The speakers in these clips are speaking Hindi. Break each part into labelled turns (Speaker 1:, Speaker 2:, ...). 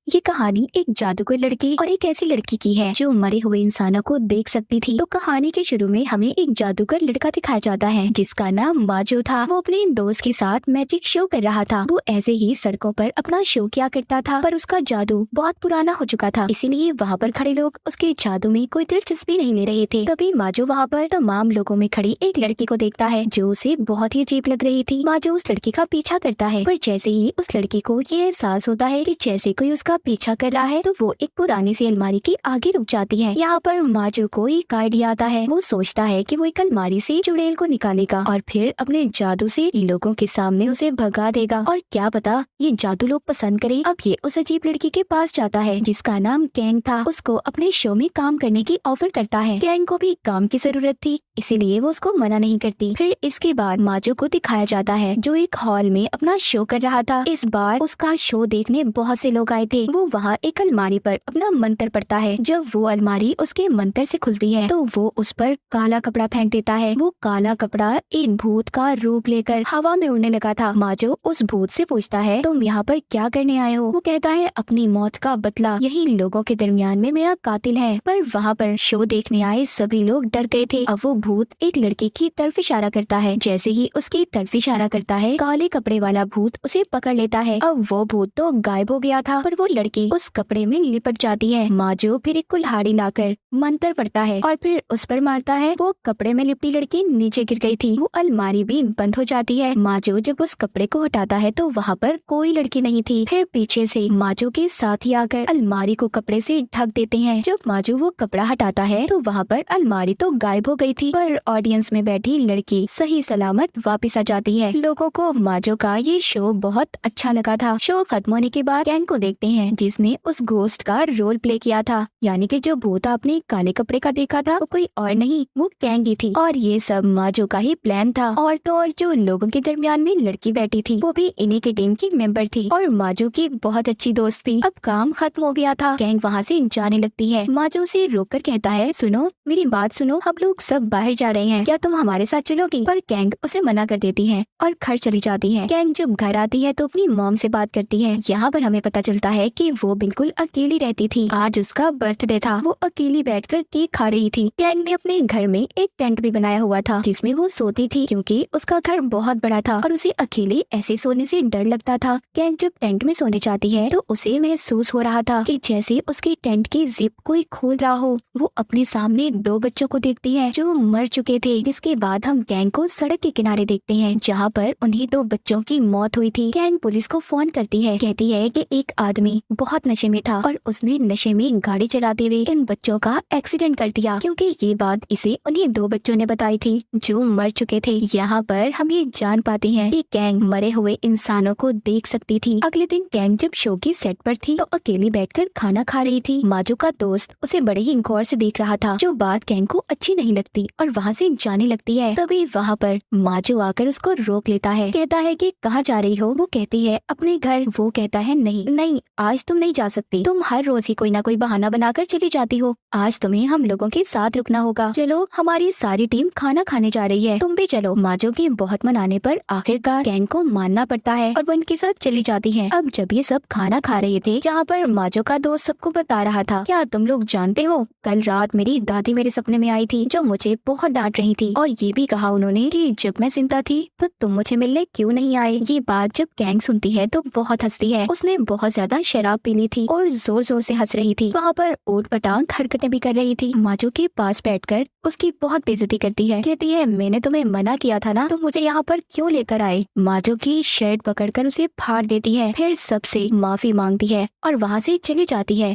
Speaker 1: ये कहानी एक जादूगर लड़के और एक ऐसी लड़की की है जो मरे हुए इंसानों को देख सकती थी। तो कहानी के शुरू में हमें एक जादूगर लड़का दिखाया जाता है जिसका नाम माजो था। वो अपने दोस्त के साथ मैजिक शो कर रहा था। वो ऐसे ही सड़कों पर अपना शो किया करता था, पर उसका जादू बहुत पुराना हो चुका था, इसीलिए वहाँ पर खड़े लोग उसके जादू में कोई दिलचस्पी नहीं ले रहे थे। तभी माजो वहाँ पर तमाम लोगों में खड़ी एक लड़की को देखता है जो उसे बहुत ही अजीब लग रही थी। माजो उस लड़की का पीछा करता है, पर जैसे ही उस लड़की को ये एहसास होता है कि जैसे कोई उसका पीछा कर रहा है तो वो एक पुरानी सी अलमारी के आगे रुक जाती है। यहाँ पर माजो को एक आइडिया आता है। वो सोचता है कि वो एक अलमारी से चुड़ैल को निकालेगा और फिर अपने जादू से लोगों के सामने उसे भगा देगा। और क्या पता ये जादू लोग पसंद करे। अब ये उस अजीब लड़की के पास जाता है जिसका नाम कैंग था। उसको अपने शो में काम करने की ऑफर करता है। कैंग को भी काम की जरूरत थी, इसीलिए वो उसको मना नहीं करती। फिर इसके बाद माजो को दिखाया जाता है जो एक हॉल में अपना शो कर रहा था। इस बार उसका शो देखने बहुत से लोग आए थे। वो वहाँ एक अलमारी पर अपना मंत्र पढ़ता है। जब वो अलमारी उसके मंत्र से खुलती है तो वो उस पर काला कपड़ा फेंक देता है। वो काला कपड़ा एक भूत का रूप लेकर हवा में उड़ने लगा था। माजो उस भूत से पूछता है, तुम यहाँ पर क्या करने आए हो? वो कहता है, अपनी मौत का बदला। यही लोगों के दरमियान में मेरा कातिल है। पर वहाँ पर शो देखने आए सभी लोग डर गए थे। अब वो भूत एक लड़की की तरफ इशारा करता है। जैसे ही उसकी तरफ इशारा करता है, काले कपड़े वाला भूत उसे पकड़ लेता है। अब वो भूत तो गायब हो गया था, पर वो लड़की उस कपड़े में लिपट जाती है। माजो फिर एक कुल्हाड़ी लाकर मंत्र पढ़ता है और फिर उस पर मारता है। वो कपड़े में लिपटी लड़की नीचे गिर गई थी। वो अलमारी भी बंद हो जाती है। माजो जब उस कपड़े को हटाता है तो वहाँ पर कोई लड़की नहीं थी। फिर पीछे से माजो के साथी आकर अलमारी को कपड़े से ढक देते हैं। जब माजो वो कपड़ा हटाता है तो वहाँ पर अलमारी तो गायब हो गई थी, पर ऑडियंस में बैठी लड़की सही सलामत वापस आ जाती है। लोगों को माजो का ये शो बहुत अच्छा लगा था। शो खत्म होने के बाद कैंग को देखते हैं जिसने उस घोस्ट का रोल प्ले किया था, यानी कि जो भूत आपने काले कपड़े का देखा था वो कोई और नहीं, वो कैंग ही थी। और ये सब माजो का ही प्लान था। और तो और जो लोगों के दरमियान में लड़की बैठी थी वो भी इन्हीं की टीम की मेंबर थी और माजो की बहुत अच्छी दोस्त थी। अब काम खत्म हो गया था। कैंग वहाँ से जाने लगती है। माजो से रोककर कहता है, सुनो मेरी बात सुनो, हम लोग सब बाहर जा रहे हैं, क्या तुम हमारे साथ चलोगी? पर कैंग उसे मना कर देती है और घर चली जाती है। कैंग जब घर आती है तो अपनी मॉम से बात करती है। यहाँ पर हमें पता चलता है कि वो बिल्कुल अकेली रहती थी। आज उसका बर्थडे था। वो अकेली बैठकर केक खा रही थी। कैंग ने अपने घर में एक टेंट भी बनाया हुआ था जिसमें वो सोती थी, क्योंकि उसका घर बहुत बड़ा था और उसे अकेले ऐसे सोने से डर लगता था। कैंग जब टेंट में सोने जाती है तो उसे महसूस हो रहा था कि जैसे उसके टेंट की जिप कोई खोल रहा हो। वो अपने सामने दो बच्चों को देखती है जो मर चुके थे। जिसके बाद हम कैंग को सड़क के किनारे देखते हैं जहाँ पर उन्हीं दो बच्चों की मौत हुई थी। कैंग पुलिस को फोन करती है, कहती है कि एक आदमी बहुत नशे में था और उसने नशे में गाड़ी चलाते हुए इन बच्चों का एक्सीडेंट कर दिया, क्योंकि ये बात इसे उन्हीं दो बच्चों ने बताई थी जो मर चुके थे। यहाँ पर हम ये जान पाते हैं कि कैंग मरे हुए इंसानों को देख सकती थी। अगले दिन कैंग जब शो की सेट पर थी तो अकेली बैठकर खाना खा रही थी। माजो का दोस्त उसे बड़े ही गौर से देख रहा था, जो बात कैंग को अच्छी नहीं लगती और वहाँ से जाने लगती है। तभी वहाँ पर माजो आकर उसको रोक लेता है, कहता है कि कहाँ जा रही हो? वो कहती है अपने घर। वो कहता है नहीं नहीं, आज तुम नहीं जा सकती। तुम हर रोज ही कोई ना कोई बहाना बनाकर चली जाती हो। आज तुम्हें हम लोगों के साथ रुकना होगा। चलो, हमारी सारी टीम खाना खाने जा रही है, तुम भी चलो। माजो के बहुत मनाने पर आखिरकार कैंग को मानना पड़ता है और वो उनके साथ चली जाती है। अब जब ये सब खाना खा रहे थे, जहाँ पर माजो का दोस्त सबको बता रहा था, क्या तुम लोग जानते हो कल रात मेरी दादी मेरे सपने में आई थी जो मुझे बहुत डांट रही थी, और ये भी कहा उन्होंने कि जब मैं जिंदा थी तो तुम मुझे मिलने क्यों नहीं आए। ये बात जब कैंग सुनती है तो बहुत हंसती है। उसने बहुत ज्यादा शराब पी ली थी और जोर जोर से हंस रही थी। वहाँ पर ऊट पटांग हरकतें भी कर रही थी। माजो के पास बैठकर उसकी बहुत बेइज्जती करती है, कहती है मैंने तुम्हें मना किया था ना, तो मुझे यहाँ पर क्यों लेकर आए। माजो की शर्ट पकड़कर उसे फाड़ देती है, फिर सबसे माफी मांगती है और वहाँ से चली जाती है।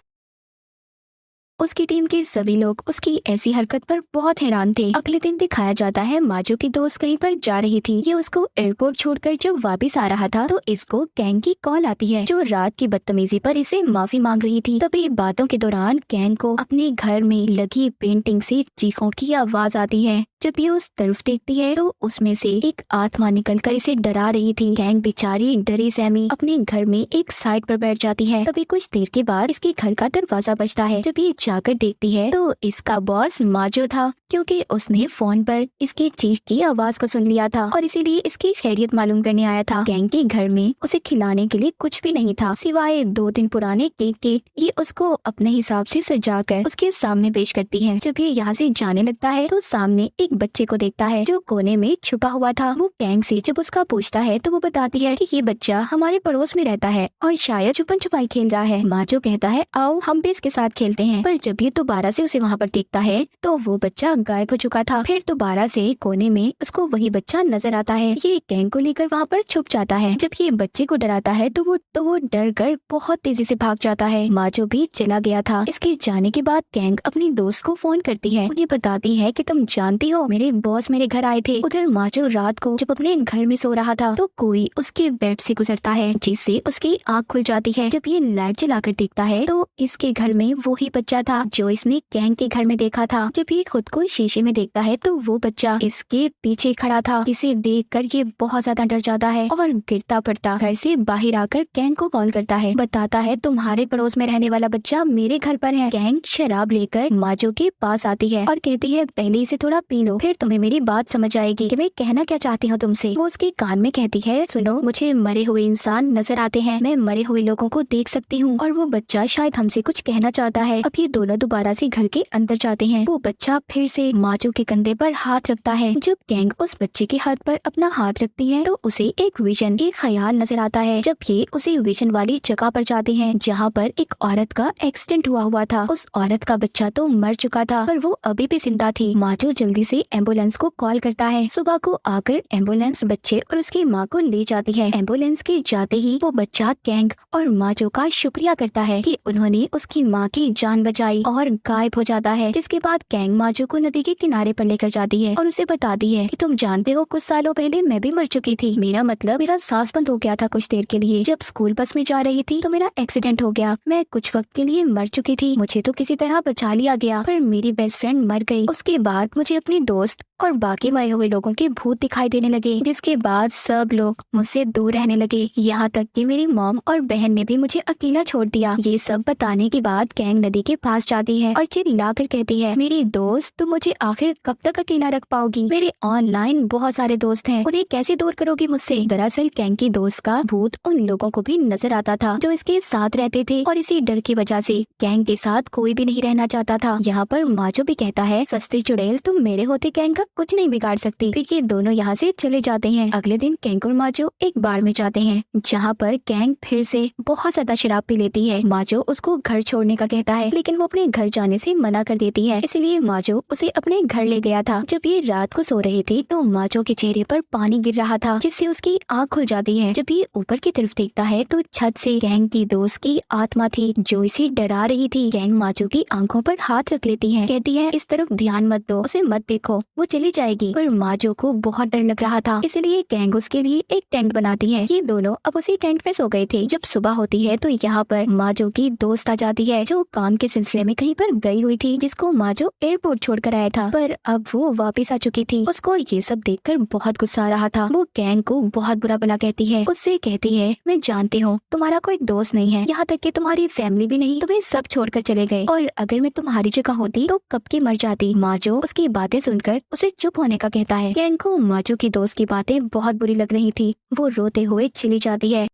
Speaker 1: उसकी टीम के सभी लोग उसकी ऐसी हरकत पर बहुत हैरान थे। अगले दिन दिखाया जाता है माजो की दोस्त कहीं पर जा रही थी। ये उसको एयरपोर्ट छोड़कर जब वापस आ रहा था तो इसको कैंग की कॉल आती है जो रात की बदतमीजी पर इसे माफी मांग रही थी। तभी बातों के दौरान कैंग को अपने घर में लगी पेंटिंग से चीखों की आवाज आती है। जब ये उस तरफ देखती है तो उसमें से एक आत्मा निकलकर इसे डरा रही थी। कैंग बेचारी डरी सहमी अपने घर में एक साइड पर बैठ जाती है। तभी कुछ देर के बाद इसके घर का दरवाजा बजता है। जब ये जाकर देखती है तो इसका बॉस माजो था। क्योंकि उसने फोन पर इसकी चीख की आवाज को सुन लिया था और इसीलिए इसकी खैरियत मालूम करने आया था। कैंग के घर में उसे खिलाने के लिए कुछ भी नहीं था सिवाय 2 दिन पुराने केक के। ये उसको अपने हिसाब से सजाकर उसके सामने पेश करती है। जब ये यहाँ से जाने लगता है तो सामने एक बच्चे को देखता है जो कोने में छुपा हुआ था। वो कैंग से जब उसका पूछता है तो वो बताती है कि ये बच्चा हमारे पड़ोस में रहता है और शायद छुपन छुपाई खेल रहा है। माजो कहता है आओ हम भी इसके साथ खेलते हैं, पर जब ये दोबारा से उसे वहाँ पर देखता है तो वो बच्चा गायब हो चुका था। फिर दोबारा से कोने में उसको वही बच्चा नजर आता है। ये कैंग को लेकर वहाँ पर छुप जाता है। जब ये बच्चे को डराता है तो वो डर कर बहुत तेजी से भाग जाता है। माजो भी चला गया था। इसके जाने के बाद कैंग अपनी दोस्त को फोन करती है। उन्हें बताती है कि तुम जानती हो मेरे बॉस मेरे घर आए थे। उधर माजो रात को जब अपने घर में सो रहा था तो कोई उसके बेड से गुजरता है जिससे उसकी आँख खुल जाती है। जब ये लाइट जलाकर देखता है तो इसके घर में वो ही बच्चा था जो इसने कैंग के घर में देखा था। जब ये खुद को शीशे में देखता है तो वो बच्चा इसके पीछे खड़ा था, जिसे देखकर ये बहुत ज्यादा डर जाता है और गिरता पड़ता घर से बाहर आकर कैंग को कॉल करता है। बताता है तुम्हारे पड़ोस में रहने वाला बच्चा मेरे घर पर है। कैंग शराब लेकर माजो के पास आती है और कहती है पहले इसे थोड़ा पी लो, फिर तुम्हें मेरी बात समझ आएगी कि मैं कहना क्या चाहती हूँ तुमसे। वो उसके कान में कहती है सुनो, मुझे मरे हुए इंसान नजर आते हैं, मैं मरे हुए लोगों को देख सकती हूँ और वो बच्चा शायद हमसे कुछ कहना चाहता है। अब ये दोनों दोबारा से घर के अंदर जाते हैं। वो बच्चा फिर से माजो के कंधे पर हाथ रखता है। जब कैंग उस बच्चे के हाथ पर अपना हाथ रखती है तो उसे एक विजन, एक ख्याल नजर आता है। जब ये उसे विजन वाली जगह पर जाते हैं जहाँ पर एक औरत का एक्सीडेंट हुआ था। उस औरत का बच्चा तो मर चुका था पर वो अभी भी जिंदा थी। माजो जल्दी से एम्बुलेंस को कॉल करता है। सुबह को आकर एम्बुलेंस बच्चे और उसकी माँ को ले जाती है। एम्बुलेंस के जाते ही वो बच्चा कैंग और माजो का शुक्रिया करता है कि उन्होंने उसकी माँ की जान बचाई और गायब हो जाता है। जिसके बाद कैंग माजो को नदी के किनारे पर लेकर जाती है और उसे बताती है कि तुम जानते हो कुछ सालों पहले मैं भी मर चुकी थी। मेरा मतलब मेरा सांस बंद हो गया था कुछ देर के लिए। जब स्कूल बस में जा रही थी तो मेरा एक्सीडेंट हो गया। मैं कुछ वक्त के लिए मर चुकी थी। मुझे तो किसी तरह बचा लिया गया पर मेरी बेस्ट फ्रेंड मर गई। उसके बाद मुझे अपनी दोस्त और बाकी मरे हुए लोगों के भूत दिखाई देने लगे, जिसके बाद सब लोग मुझसे दूर रहने लगे। यहाँ तक कि मेरी मॉम और बहन ने भी मुझे अकेला छोड़ दिया। ये सब बताने के बाद कैंग नदी के पास जाती है और चिल्लाकर कहती है मेरी दोस्त तुम मुझे आखिर कब तक अकेला रख पाओगी? मेरे ऑनलाइन बहुत सारे दोस्त हैं, उन्हें कैसे दूर करोगी मुझसे? दरअसल कैंग की दोस्त का भूत उन लोगों को भी नजर आता था जो इसके साथ रहते थे और इसी डर की वजह से कैंग के साथ कोई भी नहीं रहना चाहता था। यहाँ पर माजो भी कहता है सस्ती चुड़ैल, तुम मेरे होते कैंग का कुछ नहीं बिगाड़ सकती। फिर ये दोनों यहाँ से चले जाते हैं। अगले दिन कैंग और माजो एक बार में जाते हैं जहाँ पर कैंग फिर से बहुत ज्यादा शराब पी लेती है। माजो उसको घर छोड़ने का कहता है लेकिन वो अपने घर जाने से मना कर देती है, इसलिए माजो उसे अपने घर ले गया था। जब ये रात को सो रहे थे तो माजो के चेहरे पर पानी गिर रहा था जिससे उसकी आँख खुल जाती है। जब ये ऊपर की तरफ देखता है तो छत से कैंग की दोस्त की आत्मा थी जो इसे डरा रही थी। कैंग माजो की आंखों पर हाथ रख लेती है, कहती है इस तरफ ध्यान मत दो, उसे मत देखो, वो चली जाएगी। पर माजो को बहुत डर लग रहा था इसलिए कैंग उसके लिए एक टेंट बनाती है। ये दोनों अब उसी टेंट में सो गए थे। जब सुबह होती है तो यहाँ पर माजो की दोस्त आ जाती है जो काम के सिलसिले में कहीं पर गई हुई थी, जिसको माजो एयरपोर्ट छोड़कर आया था, पर अब वो वापस आ चुकी थी। उसको ये सब देखकर बहुत गुस्सा आ रहा था। वो कैंग को बहुत बुरा भला कहती है, उससे कहती है मैं जानती हूँ तुम्हारा कोई दोस्त नहीं है, यहाँ तक कि तुम्हारी फैमिली भी नहीं, तुम्हें सब छोड़कर चले गए और अगर मैं तुम्हारी जगह होती तो कब की मर जाती। माजो उसकी बातें सुनकर उसे चुप होने का कहता है। कैंग को माजो की दोस्त की बातें बहुत बुरी लग रही थी, वो रोते हुए चली जाती है।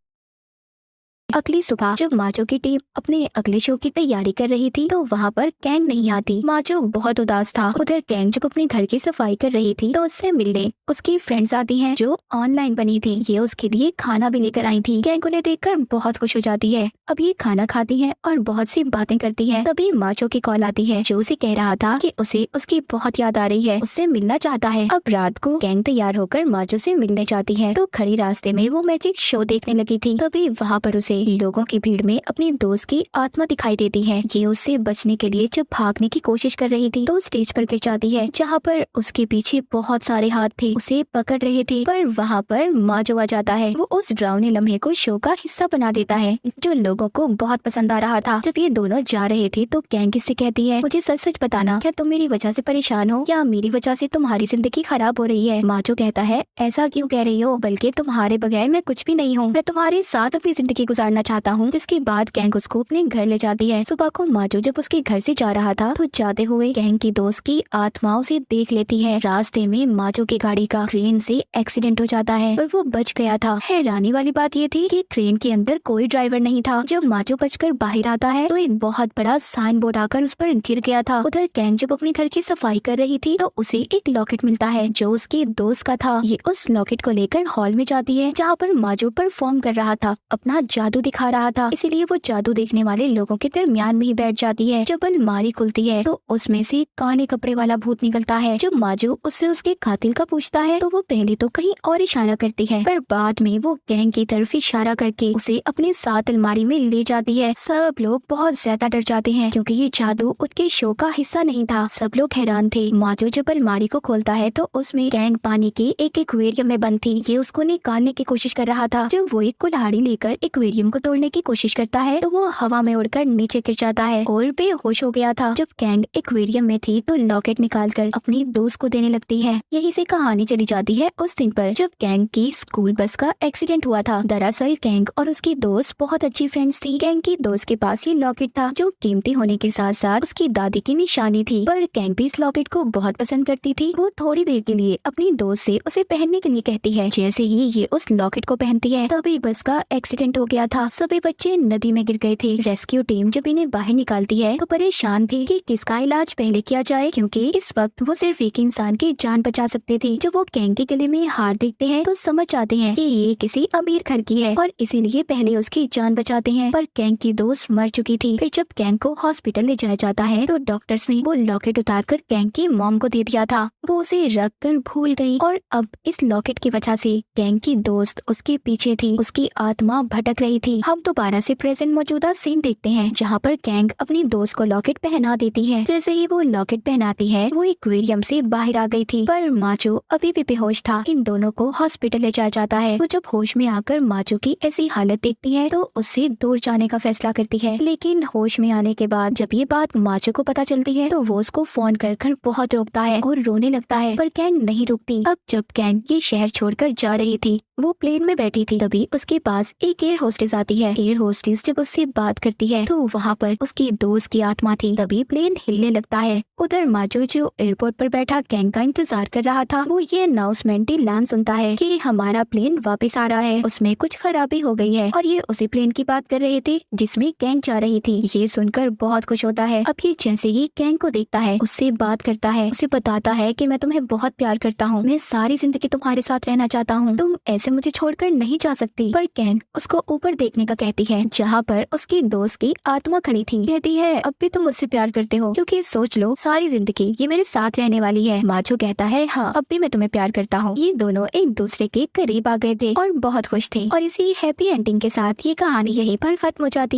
Speaker 1: अगली सुबह जब माजो की टीम अपने अगले शो की तैयारी कर रही थी तो वहाँ पर कैंग नहीं आती। माजो बहुत उदास था। उधर कैंग जब अपने घर की सफाई कर रही थी तो उससे मिलने उसकी फ्रेंड्स आती हैं जो ऑनलाइन बनी थी। ये उसके लिए खाना भी लेकर आई थी। कैंग उन्हें देखकर बहुत खुश हो जाती है। अब ये खाना खाती है और बहुत सी बातें करती है। तभी माजो की कॉल आती है जो उसे कह रहा था कि उसे उसकी बहुत याद आ रही है, उससे मिलना चाहता है। अब रात को कैंग तैयार होकर माजो से मिलने जाती है तो खड़ी रास्ते में वो मैजिक शो देखने लगी थी। तभी वहाँ पर उसे लोगों की भीड़ में अपनी दोस्त की आत्मा दिखाई देती है। ये उससे बचने के लिए जब भागने की कोशिश कर रही थी तो स्टेज पर गिर जाती है जहाँ पर उसके पीछे बहुत सारे हाथ थे, उसे पकड़ रहे थे। पर वहाँ पर माजो आ जाता है। वो उस डरावने लम्हे को शो का हिस्सा बना देता है जो लोगों को बहुत पसंद आ रहा था। जब ये दोनों जा रहे थे तो कैंग इससे कहती है मुझे सच सच बताना, क्या तुम मेरी वजह से परेशान हो या मेरी वजह से तुम्हारी जिंदगी खराब हो रही है? माजो कहता है ऐसा क्यों कह रही हो, बल्कि तुम्हारे बगैर मैं कुछ भी नहीं हूँ, मैं तुम्हारे साथ अपनी जिंदगी गुजार उतारना चाहता हूँ। जिसके बाद गैंग उसको अपने घर ले जाती है। सुबह को माजो जब उसके घर से जा रहा था तो जाते हुए गैंग की दोस्त की आत्मा उसे देख लेती है। रास्ते में माजो की गाड़ी का क्रेन से एक्सीडेंट हो जाता है और वो बच गया था। हैरानी वाली बात ये थी कि ट्रेन के अंदर कोई ड्राइवर नहीं था। जब माजो बचकर बाहर आता है तो एक बहुत बड़ा साइन बोर्ड आकर उस पर गिर गया था। उधर गैंग जब अपने घर की सफाई कर रही थी तो उसे एक लॉकेट मिलता है जो उसके दोस्त का था। ये उस लॉकेट को लेकर हॉल में जाती है जहाँ पर माजो परफॉर्म कर रहा था, अपना जादू दिखा रहा था। इसीलिए वो जादू देखने वाले लोगों के दरमियान में ही बैठ जाती है। जब अलमारी खुलती है तो उसमें से काले कपड़े वाला भूत निकलता है। जब माजो उससे उसके कातिल का पूछता है तो वो पहले तो कहीं और इशारा करती है, पर बाद में वो गैंग की तरफ इशारा करके उसे अपने साथ अलमारी में ले जाती है। सब लोग बहुत ज्यादा डर जाते हैं क्योंकि ये जादू उनके शो का हिस्सा नहीं था। सब लोग हैरान थे। माजो जब अलमारी को खोलता है तो उसमें गैंग पानी के एक एक्वेरियम में बंद थी। ये उसको निकालने की कोशिश कर रहा था। जब वो एक कुल्हाड़ी लेकर एक्वेरियम को तोड़ने की कोशिश करता है तो वो हवा में उड़कर नीचे गिर जाता है और बेहोश हो गया था। जब गैंग एक्वेरियम में थी तो लॉकेट निकालकर अपनी दोस्त को देने लगती है। यही से कहानी चली जाती है उस दिन पर जब गैंग की स्कूल बस का एक्सीडेंट हुआ था। दरअसल गैंग और उसकी दोस्त बहुत अच्छी फ्रेंड्स थी। गैंग की दोस्त के पास ये लॉकेट था जो कीमती होने के साथ साथ उसकी दादी की निशानी थी, पर गैंग भी इस लॉकेट को बहुत पसंद करती थी। वो थोड़ी देर के लिए अपनी दोस्त से उसे पहनने के लिए कहती है। जैसे ही ये उस लॉकेट को पहनती है तभी बस का एक्सीडेंट हो गया था। सभी बच्चे नदी में गिर गए थे। रेस्क्यू टीम जब इन्हें बाहर निकालती है तो परेशान थी कि किसका इलाज पहले किया जाए, क्योंकि इस वक्त वो सिर्फ एक इंसान की जान बचा सकते थे। जब वो गैंग के गले में हार देखते हैं तो समझ जाते हैं कि ये किसी अमीर घर की है और इसीलिए पहले उसकी जान बचाते हैं। पर गैंग की दोस्त मर चुकी थी। फिर जब गैंग को हॉस्पिटल ले जाया जाता है तो डॉक्टर्स ने वो लॉकेट उतारकर गैंग की मॉम को दे दिया था। वो उसे रख कर भूल गई और अब इस लॉकेट की वजह से गैंग की दोस्त उसके पीछे थी। उसकी आत्मा भटक रही थी। हम दोबारा से प्रेजेंट मौजूदा सीन देखते हैं जहाँ पर गैंग अपनी दोस्त को लॉकेट पहना देती है। जैसे ही वो लॉकेट पहनाती है वो एक्वेरियम से बाहर आ गई थी, पर माचो अभी भी बेहोश था। इन दोनों को हॉस्पिटल ले जाया जाता है। वो जब होश में आकर माचो की ऐसी हालत देखती है तो उससे दूर जाने का फैसला करती है। लेकिन होश में आने के बाद जब ये बात माचो को पता चलती है तो वो उसको फोन कर बहुत रोकता है और रोने लगता है, पर गैंग नहीं रुकती। अब जब गैंग ये शहर छोड़कर जा रही थी वो प्लेन में बैठी थी, तभी उसके पास एक एयर होस्टेस आती है। एयर होस्टेस जब उससे बात करती है तो वहाँ पर उसकी दोस्त की आत्मा थी। तभी प्लेन हिलने लगता है। उधर माजो जो एयरपोर्ट पर बैठा गैंग का इंतजार कर रहा था वो ये अनाउंसमेंट ऐलान सुनता है कि हमारा प्लेन वापस आ रहा है, उसमें कुछ खराबी हो गई है। और ये उसी प्लेन की बात कर रहे थे जिसमें गैंग जा रही थी। ये सुनकर बहुत खुश होता है। अब ये जैसे ही गैंग को देखता है उससे बात करता है, उसे बताता है कि मैं तुम्हें बहुत प्यार करता हूँ, मैं सारी जिंदगी तुम्हारे साथ रहना चाहता हूँ, तुम ऐसे मुझे छोड़कर नहीं जा सकती। पर गैंग उसको ऊपर देखने का कहती है जहाँ पर उसकी दोस्त की आत्मा खड़ी थी। कहती है अब भी तुम मुझसे प्यार करते हो, क्योंकि सोच लो सारी जिंदगी ये मेरे साथ रहने वाली है। माचो कहता है हाँ अब भी मैं तुम्हें प्यार करता हूँ। ये दोनों एक दूसरे के करीब आ गए थे और बहुत खुश थे। और इसी हैप्पी एंडिंग के साथ ये कहानी यहीं पर खत्म हो जाती है।